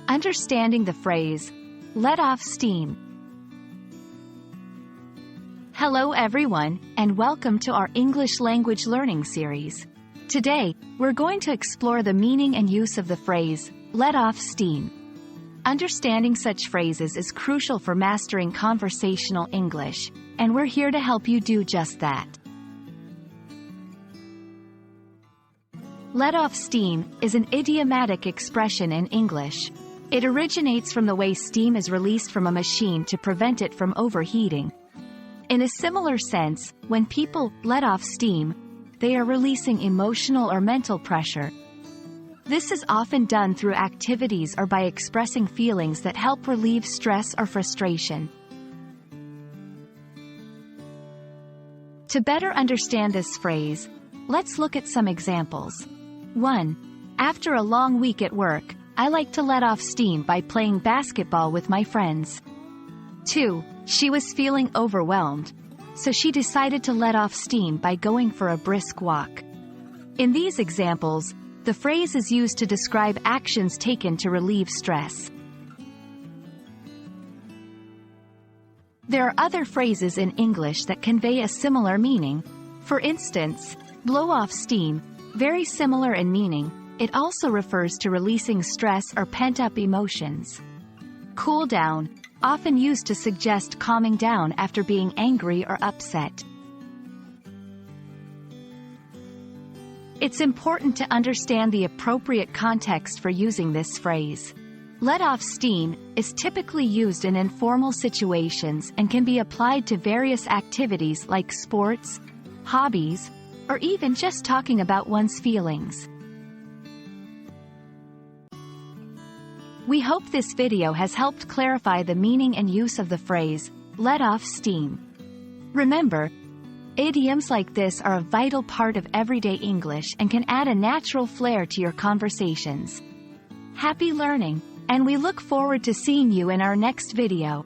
Understanding the phrase, let off steam. Hello everyone, and welcome to our English language learning series. Today, we're going to explore the meaning and use of the phrase, let off steam. Understanding such phrases is crucial for mastering conversational English, and we're here to help you do just that. Let off steam is an idiomatic expression in English. It originates from the way steam is released from a machine to prevent it from overheating. In a similar sense, when people let off steam, they are releasing emotional or mental pressure. This is often done through activities or by expressing feelings that help relieve stress or frustration. To better understand this phrase, let's look at some examples. 1. After a long week at work, I like to let off steam by playing basketball with my friends. 2. She was feeling overwhelmed, so she decided to let off steam by going for a brisk walk. In these examples, the phrase is used to describe actions taken to relieve stress. There are other phrases in English that convey a similar meaning. For instance, blow off steam, very similar in meaning. It also refers to releasing stress or pent-up emotions. Cool down, often used to suggest calming down after being angry or upset. It's important to understand the appropriate context for using this phrase. Let off steam is typically used in informal situations and can be applied to various activities like sports, hobbies, or even just talking about one's feelings. We hope this video has helped clarify the meaning and use of the phrase, let off steam. Remember, idioms like this are a vital part of everyday English and can add a natural flair to your conversations. Happy learning, and we look forward to seeing you in our next video.